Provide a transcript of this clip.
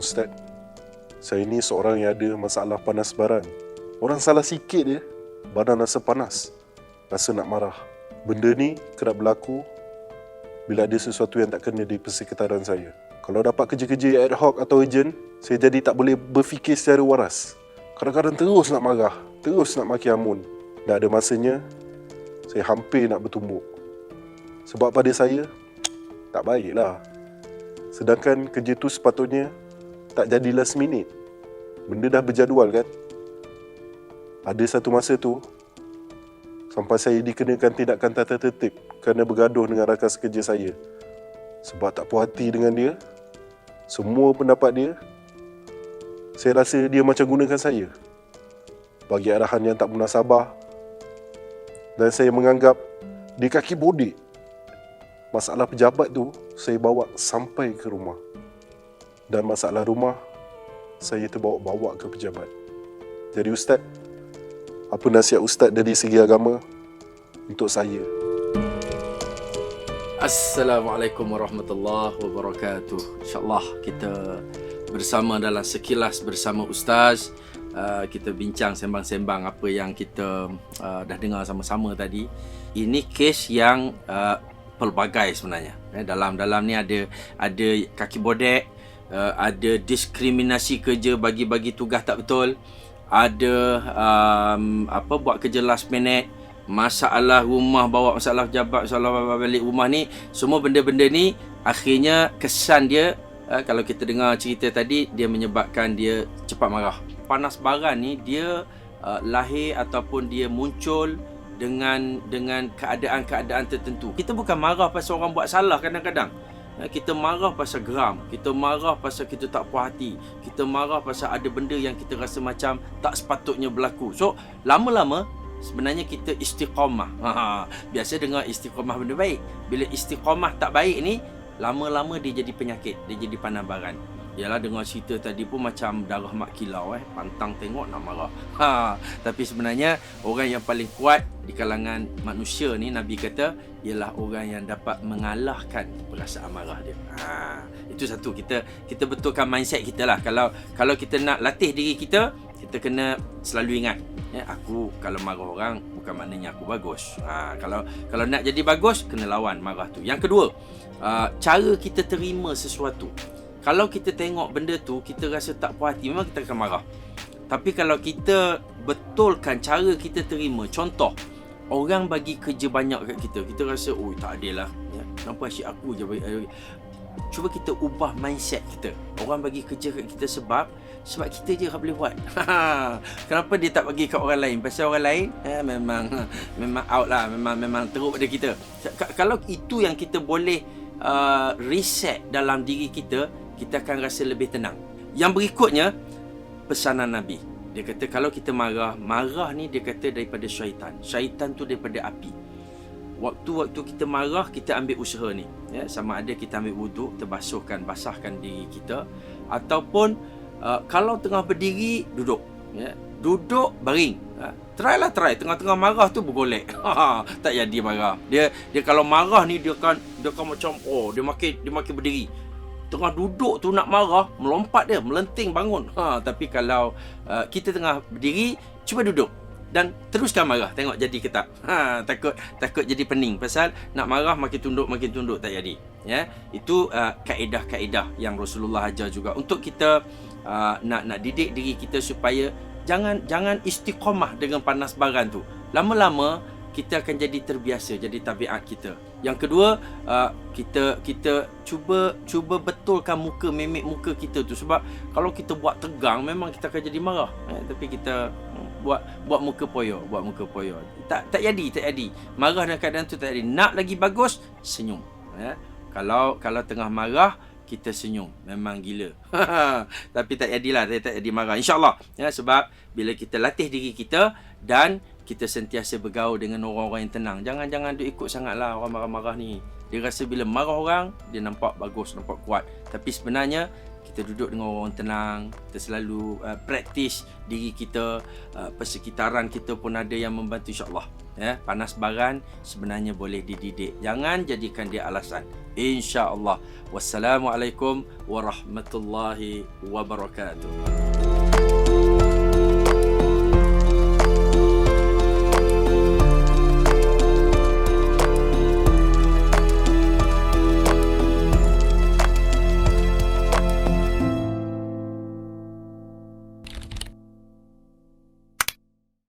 Ustaz, saya ni seorang yang ada masalah panas badan. Orang salah sikit je, badan rasa panas, rasa nak marah. Benda ni kerap berlaku bila ada sesuatu yang tak kena di persekitaran saya. Kalau dapat kerja-kerja ad hoc atau urgent, saya jadi tak boleh berfikir secara waras. Kadang-kadang terus nak marah, terus nak maki amun. Dah ada masanya, saya hampir nak bertumbuk. Sebab pada saya, tak baiklah. Sedangkan kerja tu sepatutnya tak jadi last minute. Benda dah berjadual kan. Ada satu masa tu, sampai saya dikenakan tindakan tata tertib kerana bergaduh dengan rakan sekerja saya. Sebab tak puas hati dengan dia, semua pendapat dia, saya rasa dia macam gunakan saya, bagi arahan yang tak munasabah. Dan saya menganggap dia kaki bodek. Masalah pejabat tu saya bawa sampai ke rumah. Dan masalah rumah saya terbawa-bawa ke pejabat. Jadi Ustaz, apa nasihat Ustaz dari segi agama untuk saya? Assalamualaikum warahmatullahi wabarakatuh. InsyaAllah kita bersama dalam sekilas bersama Ustaz. Kita bincang sembang-sembang apa yang kita dah dengar sama-sama tadi. Ini kes yang pelbagai sebenarnya. Dalam ni ada kaki bodek, ada diskriminasi kerja, bagi-bagi tugas tak betul, ada buat kerja last minute, masalah rumah, bawa masalah pejabat, masalah balik rumah ni. Semua benda-benda ni akhirnya kesan dia, kalau kita dengar cerita tadi, dia menyebabkan dia cepat marah. Panas baran ni dia lahir ataupun dia muncul dengan keadaan-keadaan tertentu. Kita bukan marah pasal orang buat salah kadang-kadang. Kita marah pasal geram, kita marah pasal kita tak puas hati, kita marah pasal ada benda yang kita rasa macam tak sepatutnya berlaku. So, lama-lama sebenarnya kita istiqamah. Biasa dengar istiqamah benda baik. Bila istiqamah tak baik ni, lama-lama dia jadi penyakit, dia jadi panas baran. Yalah, dengar cerita tadi pun macam darah mak kilau, pantang tengok nak marah. Tapi sebenarnya orang yang paling kuat di kalangan manusia ni, Nabi kata, ialah orang yang dapat mengalahkan perasaan marah dia. Itu satu, kita betulkan mindset kita lah. Kalau kita nak latih diri kita, kita kena selalu ingat, aku kalau marah orang bukan maknanya aku bagus. Kalau nak jadi bagus, kena lawan marah tu. Yang kedua, cara kita terima sesuatu. Kalau kita tengok benda tu, kita rasa tak puas hati, memang kita akan marah. Tapi kalau kita betulkan cara kita terima, contoh, orang bagi kerja banyak kat kita, kita rasa, oh tak adil lah, kenapa asyik aku je bagi. Cuba kita ubah mindset kita. Orang bagi kerja kat kita sebab kita je yang boleh buat. Kenapa dia tak bagi kat orang lain? Pasal orang lain memang out lah, memang teruk pada kita. Kalau itu yang kita boleh reset dalam diri kita, kita akan rasa lebih tenang. Yang berikutnya, pesanan Nabi. Dia kata kalau kita marah ni dia kata daripada syaitan. Syaitan tu daripada api. Waktu kita marah, kita ambil usaha ni. Sama ada kita ambil wuduk, basahkan diri kita. Ataupun kalau tengah berdiri, duduk. Duduk, baring. Try tengah-tengah marah tu bergolek. Tak jadi marah. Dia kalau marah ni dia akan macam dia makin berdiri. Tengah duduk tu nak marah, melompat dia, melenting bangun. Tapi kalau kita tengah berdiri, cuba duduk dan teruskan marah, tengok jadi ke tak. Takut jadi pening. Pasal nak marah makin tunduk tak jadi. Itu kaedah-kaedah yang Rasulullah ajar juga untuk kita nak didik diri kita supaya jangan istiqamah dengan panas baran tu. Lama-lama kita akan jadi terbiasa, jadi tabiat kita. Yang kedua, kita cuba betulkan mimik muka kita tu. Sebab kalau kita buat tegang, memang kita akan jadi marah. Tapi kita buat muka poyo. Tak jadi. Marah dalam keadaan tu tak jadi. Nak lagi bagus, senyum. Kalau tengah marah, kita senyum, memang gila. Tapi tak jadilah, tak jadi marah, InsyaAllah. Sebab bila kita latih diri kita dan kita sentiasa bergaul dengan orang-orang yang tenang. Jangan duk ikut sangatlah orang marah-marah ni. Dia rasa bila marah orang, dia nampak bagus, nampak kuat. Tapi sebenarnya kita duduk dengan orang tenang, kita selalu praktis diri kita, persekitaran kita pun ada yang membantu, insya-Allah. Ya, panas baran sebenarnya boleh dididik. Jangan jadikan dia alasan. Insya-Allah. Wassalamualaikum warahmatullahi wabarakatuh.